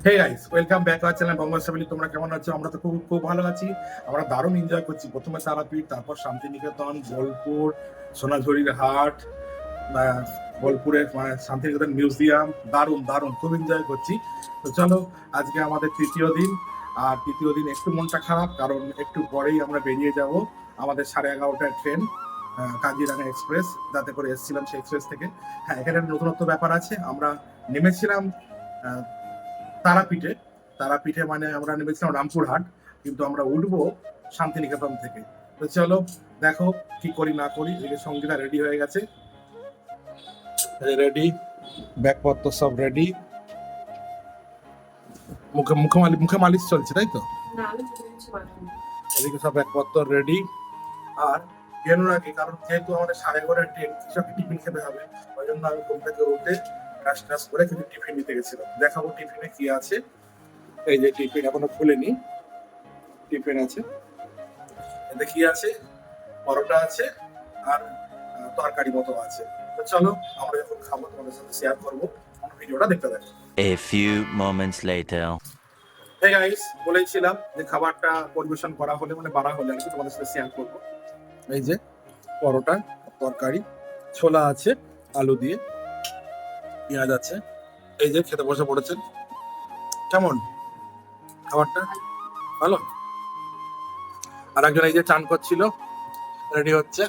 Hey guys, welcome back our channel Banga family. তোমরা কেমন আছো? আমরা তো খুব খুব ভালো আছি। আমরা দারুণ এনজয় করছি। প্রথমে তারাপীঠ, তারপর শান্তিনিকেতন, বোলপুর, সোনাঝুরির হাট, বোলপুরের শান্তিনিকেতন মিউজিয়াম। দারুণ দারুণ খুব এনজয় করছি। তো চলো, আজকে আমাদের তৃতীয় দিন। আর তৃতীয় দিন একটু মনটা খারাপ, কারণ একটু পরেই আমরা বেরিয়ে যাব আমাদের 11:30টার ট্রেন, কাজিরাঙা এক্সপ্রেস, যাতে করে এসেছিলাম সেই এক্সপ্রেস থেকে। হ্যাঁ, এখানে একটা নতুনত্ব ব্যাপার আছে। আমরা নেমেছিলাম আহ, তারাপীঠে। তারাপীঠে মানে আমরা নেমেছিলাম রামপুরহাট, কিন্তু আমরা উঠবো শান্তিনিকেতন থেকে। তো চলো, দেখো কি করি না করি। এই যে সঙ্গীতা রেডি হয়ে গেছে, রেডি, ব্যাগপত্র সব রেডি। মুখে মুখে মুখে মালিশ চলছে, তাই তো? এদিকে সব ব্যাগপত্র রেডি। আর কেন রাখি, কারণ যেহেতু আমাদের 11:30 ট্রেন, কিছু একটা টিফিন খেতে হবে। ওই জন্য আমি ঘুম থেকে উঠে ব্রাশ টাশ করে কিছু টিফিন নিতে গেছিলাম। দেখাবো টিফিনে কি আছে। এই যে টিফিন এখনো খুলেনি, টিফিন আছে। এতে কি আছে? পরোটা আছে আর তরকারি মতো আছে। তো চলো, আমরা যখন খাবো তোমাদের সাথে শেয়ার করবো। ভিডিওটা দেখতে থাকো। A few moments later. এই গাইস, বলেছিলাম যে খাবারটা পরিবেশন করা হলে মানে বাড়া হলে আমি তোমাদের সাথে শেয়ার করবো। এই যে পরোটা, তরকারি, ছোলা আছে আলু দিয়ে, পেঁয়াজ আছে। এই যে খেতে বসে পড়েছেন। কেমন খাবারটা? ভালো। আর একজন এই যে চান করছিল, রেডি হচ্ছে।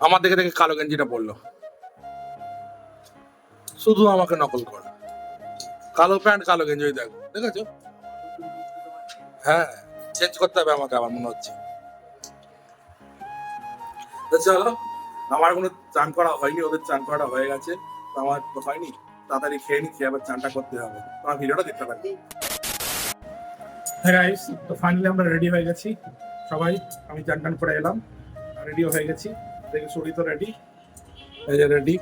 আমার দেখে দেখে কালো গেঞ্জিটা বললো, শুধু আমাকে নকল করে। কালো প্যান্ট কালো গেঞ্জি, ওই দেখো, দেখেছো? হ্যাঁ, চেঞ্জ করতে হবে আমাকে, আমার মনে হচ্ছে। তো চলো, আমার কোনো চান করা হয়নি, ওদের চান করা হয়ে গেছে। তো আমার তো হয়নি, তাড়াতাড়ি খেয়ে নি, খেয়ে আবার চানটা করতে হবে। তোমার ভিডিওটা দেখতে পারি। হ্যাঁ গাইস, তো ফাইনালি আমরা রেডি হয়ে গেছি সবাই। আমি চান টান করে এলাম, রেডিও হয়ে গেছি। দেখি সুরি তো রেডি, এই যে রেডি,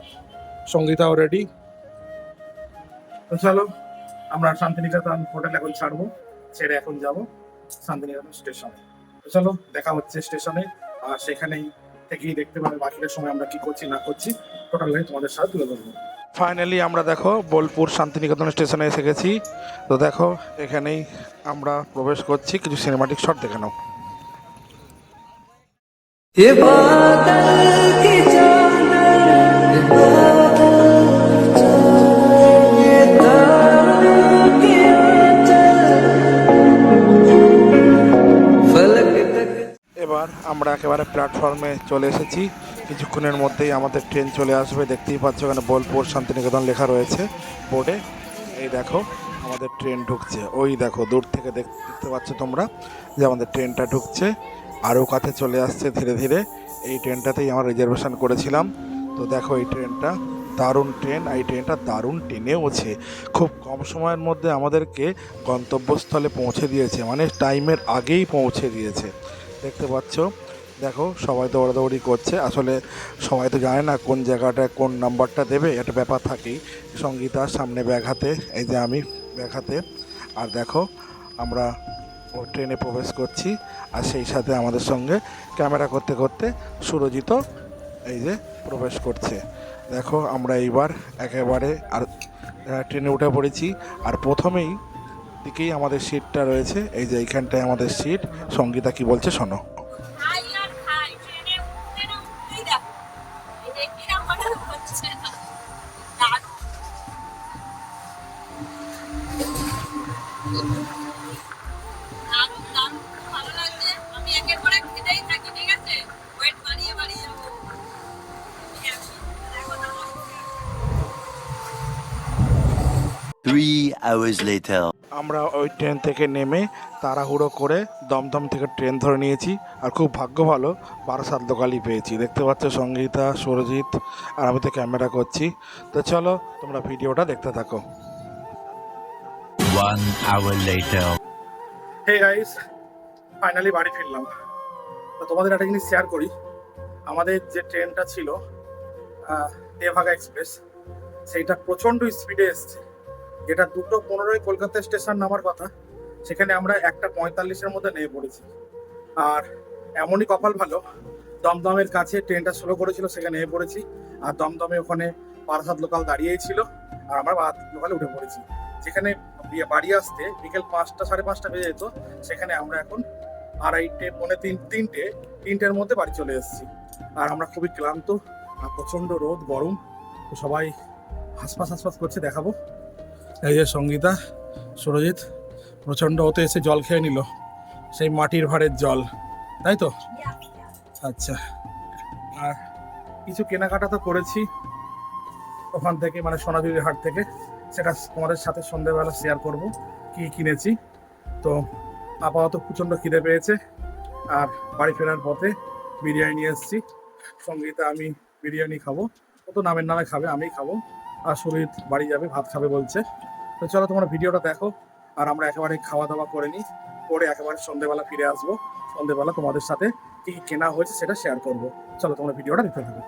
সঙ্গীতাও রেডি। তো চলো, আমরা শান্তিনিকেতন হোটেল এখন ছাড়বো, ছেড়ে এখন যাব শান্তিনিকেতন স্টেশনে। তো চলো, দেখা হচ্ছে স্টেশনে। আর সেখানেই থেকেই দেখতে পাবে বাকিটার সময় আমরা কি করছি না করছি, টোটাল তোমাদের সাথে তুলে ধরবো। ফাইনালি আমরা দেখো বোলপুর শান্তিনিকেতন স্টেশনে এসে গেছি। তো দেখো, এখানেই আমরা প্রবেশ করছি। কিছু সিনেমাটিক শট দেখে নাও। ये बादल की चादर, ये बादल चादर, ये तारों की आंचल, फलक तक। এবার আমরা একেবারে প্ল্যাটফর্মে চলে এসেছি। কিছুক্ষণের মধ্যেই আমাদের ট্রেন চলে আসবে। দেখতেই পাচ্ছ এখানে বোলপুর শান্তিনিকেতন লেখা রয়েছে বোর্ডে। এই দেখো আমাদের ট্রেন ঢুকছে। ওই দেখো দূর থেকে দেখতে পাচ্ছ তোমরা যে আমাদের ট্রেনটা ঢুকছে, আরও কাছে চলে আসছে ধীরে ধীরে। এই ট্রেনটাতেই আমরা রিজার্ভেশন করেছিলাম। তো দেখো এই ট্রেনটা দারুণ ট্রেন, এই ট্রেনটা দারুণ টেনেওছে। খুব কম সময়ের মধ্যে আমাদেরকে গন্তব্যস্থলে পৌঁছে দিয়েছে, মানে টাইমের আগেই পৌঁছে দিয়েছে। দেখতে পাচ্ছ, দেখো সবাই দৌড়াদৌড়ি করছে। আসলে সবাই তো জানে না কোন জায়গাটায় কোন নাম্বারটা দেবে, একটা ব্যাপার থাকেই। সঙ্গীতার সামনে ব্যাগ হাতে, এই যে আমি ব্যাগ হাতে। আর দেখো আমরা ট্রেনে প্রবেশ করছি, আর সেই সাথে আমাদের সঙ্গে ক্যামেরা করতে করতে সুরজিৎ এই যে প্রবেশ করছে। দেখো আমরা এইবার একেবারে আর ট্রেনে উঠে পড়েছি। আর প্রথমেই দিকেই আমাদের সিটটা রয়েছে, এই যে এইখানটায় আমাদের সিট। সঙ্গীতা কি বলছে শোনো। ভালো লাগছে। আমি একের পর এক খেতেই থাকি, ঠিক আছে? ওয়েট বাড়িয়ে বাড়িয়ে যাবো। 3 hours later. আমরা ওই ট্রেন থেকে নেমে তাড়াহুড়ো করে দমদম থেকে ট্রেন ধরে নিয়েছি। আর খুব ভাগ্য ভালো, বারাসাত লোকালই পেয়েছি। দেখতে পাচ্ছ সঙ্গীতা, সুরজিৎ আর আমি তো ক্যামেরা করছি। তো চলো, তোমরা ভিডিওটা দেখতে থাকো। 1 hour later. Hey guys, finally বাড়ি ফিরলাম। তো তোমাদের একটা জিনিস শেয়ার করি। আমাদের যে ট্রেনটা ছিল তেভাগা এক্সপ্রেস, সেইটা প্রচণ্ড স্পিডে এসছে। যেটা 2:15 কলকাতা স্টেশন নামার কথা, সেখানে আমরা 1:45-এর মধ্যে নেমে পড়েছি। আর এমনই কপাল ভালো, দমদমের কাছে ট্রেনটা স্লো করেছিল, সেখানে নেমে পড়েছি। আর দমদমে ওখানে বারাসাত লোকাল দাঁড়িয়েই ছিল, আর আমরা বারাসাত লোকালে উঠে পড়েছি। যেখানে বাড়ি আসতে বিকেল 5টা 5:30 বেজে যেত, সেখানে আমরা এখন 2:30 পৌনে 3টের মধ্যে বাড়ি চলে এসেছি। আর আমরা খুবই ক্লান্ত, আর প্রচণ্ড রোদ গরম, তো সবাই হাসপাস করছে। দেখাবো, এই যে সঙ্গীতা, সুরজিৎ প্রচণ্ড ওতে এসে জল খেয়ে নিল, সেই মাটির ভাঁড়ের জল, তাই তো? আচ্ছা, আর কিছু কেনাকাটা তো করেছি ওখান থেকে, মানে সোনাঝুরির হাট থেকে, সেটা তোমাদের সাথে সন্ধ্যেবেলা শেয়ার করব কি কিনেছি। তো আপাতত প্রচণ্ড খিদে পেয়েছে, আর বাড়ি ফেরার পথে বিরিয়ানি নিয়ে এসেছি। সঙ্গীতা আমি বিরিয়ানি খাবো, ও তো নামের নামে খাবে, আমিই খাবো। আর সুরজিৎ বাড়ি যাবে, ভাত খাবে বলছে। তো চলো তোমরা ভিডিওটা দেখো, আর আমরা একেবারে খাওয়া দাওয়া করে নিই, করে একেবারে সন্ধ্যেবেলা ফিরে আসবো। সন্ধ্যেবেলা তোমাদের সাথে কি কি কেনা হয়েছে সেটা শেয়ার করবো। চলো তোমরা ভিডিওটা দেখতে থাকো।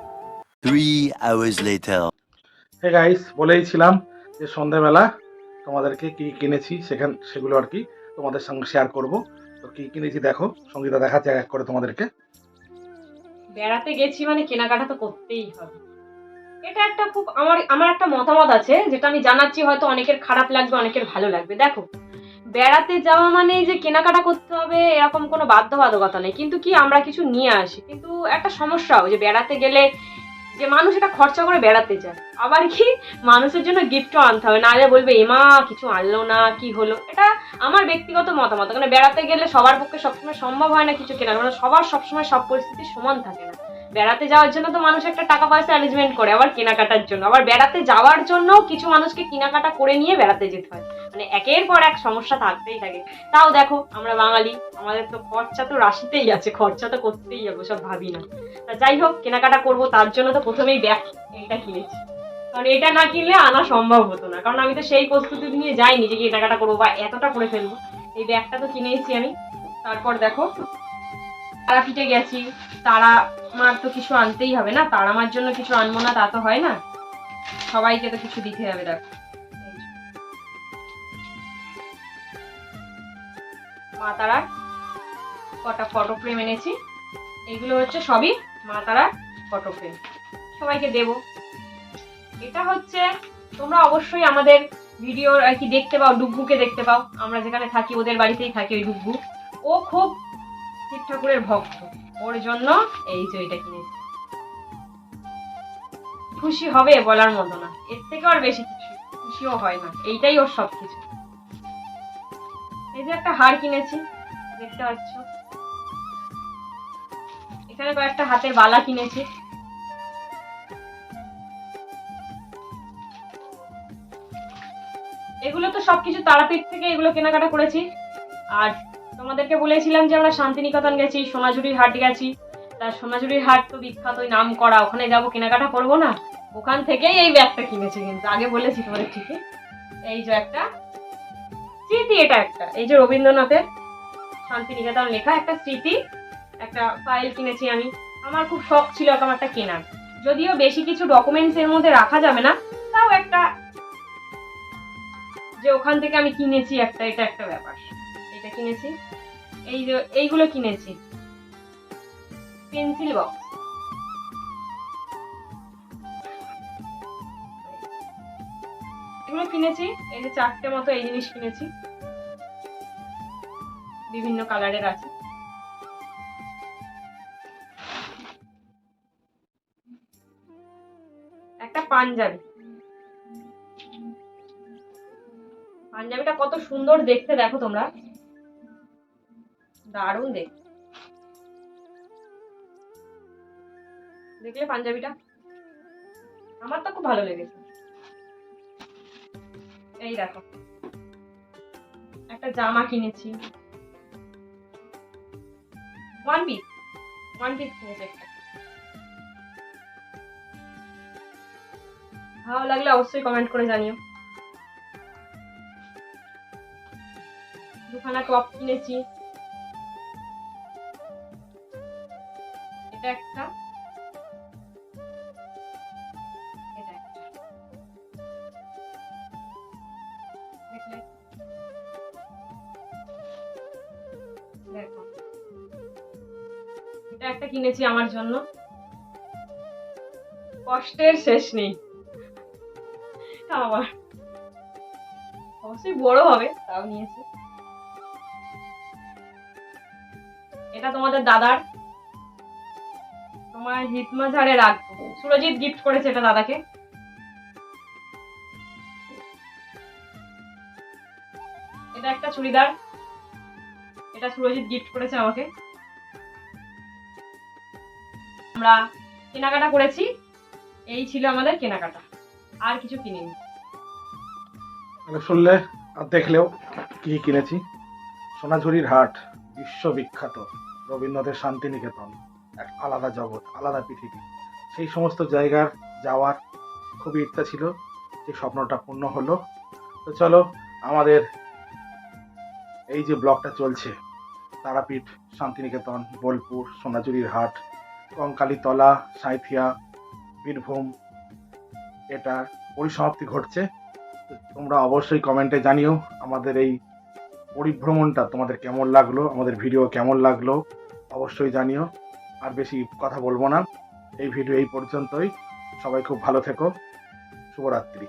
3 hours later. হে গাইস, বলেইছিলাম যে সন্ধ্যেবেলা তোমাদেরকে কি কিনেছি সেগুলো আর কি তোমাদের সঙ্গে শেয়ার করব। তো কি কিনেছি দেখো, সঙ্গীতা দেখাচ্ছে এক এক করে তোমাদেরকে। বেড়াতে গেছি মানে কেনাকাটা তো করতেই হবে। এটা একটা খুব আমার একটা মতামত আছে, যেটা আমি জানাচ্ছি, হয়তো অনেকের খারাপ লাগবে, অনেকের ভালো লাগবে। দেখো, বেড়াতে যাওয়া মানে যে কেনাকাটা করতে হবে এরকম কোনো বাধ্যবাধকতা নেই, কিন্তু কি আমরা কিছু নিয়ে আসি। কিন্তু একটা সমস্যাও যে বেড়াতে গেলে যে মানুষ এটা খরচা করে বেড়াতে যায়, আবার কি মানুষের জন্য গিফটও আনতে হবে, নাহলে বলবে এমা কিছু আনলো না, কি হলো। এটা আমার ব্যক্তিগত মতামত, কারণ বেড়াতে গেলে সবার পক্ষে সবসময় সম্ভব হয় না কিছু কেনার, মানে সবার সবসময় সব পরিস্থিতি সমান থাকে না। বেড়াতে যাওয়ার জন্য তো মানুষ একটা টাকা পয়সা অ্যারেঞ্জমেন্ট করে, আবার কেনাকাটার জন্য, আবার বেড়াতে যাওয়ার জন্য কিছু মানুষকে কেনাকাটা করে নিয়ে বেড়াতে যেতে হয়। মানে একের পর এক সমস্যা থাকতেই থাকে। তাও দেখো, আমরা বাঙালি, আমাদের তো খরচা তো রাশিতেই আছে, খরচা তো করতেই হবে, সব ভাবি না। তা যাই হোক, কেনাকাটা করব, তার জন্য তো প্রথমেই ব্যাগ এইটা কিনেছি, কারণ এটা না কিনলে আনা সম্ভব হতো না, কারণ আমি তো সেই প্রস্তুতি নিয়ে যাইনি যে কেনাকাটা করবো বা এতটা করে ফেলবো। এই ব্যাগটা তো কিনেছি আমি। তারপর দেখো, তারাপীঠে গেছি, তারা মার তো কিছু আনতেই হবে না, তারা মার জন্য কিছু আনবো না তা তো হয় না, সবাইকে তো কিছু দিতে হবে। দেখো, মা তারার কটা ফটো ফ্রেম এনেছি, এগুলো হচ্ছে সবই মা তারার ফটো ফ্রেম, সবাইকে দেব। এটা হচ্ছে, তোমরা অবশ্যই আমাদের ভিডিও আর কি দেখতে পাও, ডুগগুকে দেখতে পাও, আমরা যেখানে থাকি ওদের বাড়িতেই থাকি ওই ডুগগু। ও খুব শিব ঠাকুরের ভক্ত, ওর জন্য এই যে এটা কিনেছি। খুশি হবে বলার মতো না, এর থেকে আর বেশি কিছু খুশিও হয় না, এইটাই ওর সবকিছু। এই যে একটা হার কিনেছি, দেখতে পাচ্ছ, এখানে কয়েকটা হাতের বালা কিনেছি। এগুলো তো সবকিছু তারাপীঠ থেকে এগুলো কেনাকাটা করেছি। আর তোমাদেরকে বলেছিলাম যে আমরা শান্তিনিকেতন গেছি, সোনাঝুরির হাট গেছি। তার সোনাঝুরির হাট তো বিখ্যাত, ওই নাম করা, ওখানে যাবো, কেনাকাটা করবো না, ওখান থেকেই এই ব্যাগটা কিনেছি। কিন্তু আগে বলেছি তোমাদের ঠিকই, এই যে একটা স্মৃতি, এটা একটা, এই যে রবীন্দ্রনাথের শান্তিনিকেতন লেখা একটা স্মৃতি, একটা ফাইল কিনেছি আমি। আমার খুব শখ ছিল এরকম একটা কেনার, যদিও বেশি কিছু ডকুমেন্টস এর মধ্যে রাখা যাবে না, তাও একটা যে ওখান থেকে আমি কিনেছি একটা, এটা একটা ব্যাপার। এটা কিনেছি, এই যে এইগুলো কিনেছি, পেন্সিল বক্স, এগুলো কিনেছি। এই যে 4টে মতো এই জিনিস কিনেছি, বিভিন্ন কালারের আছে। একটা পাঞ্জাবি, পাঞ্জাবিটা কত সুন্দর দেখতে, দেখো তোমরা, দারুণ দেখতে। দেখলে পাঞ্জাবিটা, আমার তো খুব ভালো লেগেছে। এই দেখো, একটা জামা কিনেছি, ওয়ান পিস কিনেছি একটা। ভালো লাগলে অবশ্যই কমেন্ট করে জানিও। দুখানা টপ কিনেছি, এটা একটা, এটা একটা, দেখলে, দেখো একটা কিনেছি আমার জন্য, কষ্টের শেষ নেই। আমার অবশ্যই বড় হবে, তাও নিয়েছি। এটা তোমাদের দাদার, তোমার হিতমা ঝাড়ে রাখবো। সুরজিৎ গিফট করেছে এটা দাদাকে। এটা একটা চুড়িদার, এটা সুরজিৎ গিফট করেছে আমাকে। আমরা কেনাকাটা করেছি, এই ছিল আমাদের কেনাকাটা, আর কিছু কিনিনি। মানে শুনলে আর দেখলেও কি কি কিনেছি। সোনাঝুরির হাট বিশ্ববিখ্যাত, রবীন্দ্রনাথের শান্তিনিকেতন, এক আলাদা জগৎ, আলাদা পৃথিবী। সেই সমস্ত জায়গার যাওয়ার খুবই ইচ্ছা ছিল, সেই স্বপ্নটা পূর্ণ হলো। তো চলো, আমাদের এই যে ব্লগটা চলছে, তারাপীঠ, শান্তিনিকেতন, বোলপুর, সোনাঝুরির হাট, কঙ্কালীতলা, সাঁইথিয়া, বীরভূম, এটা পরিসমাপ্তি ঘটছে। তো তোমরা অবশ্যই কমেন্টে জানিও আমাদের এই পরিভ্রমণটা তোমাদের কেমন লাগলো, আমাদের ভিডিও কেমন লাগলো অবশ্যই জানিও। আর বেশি কথা বলবো না, এই ভিডিও এই পর্যন্তই। সবাই খুব ভালো থেকো, শুভরাত্রি।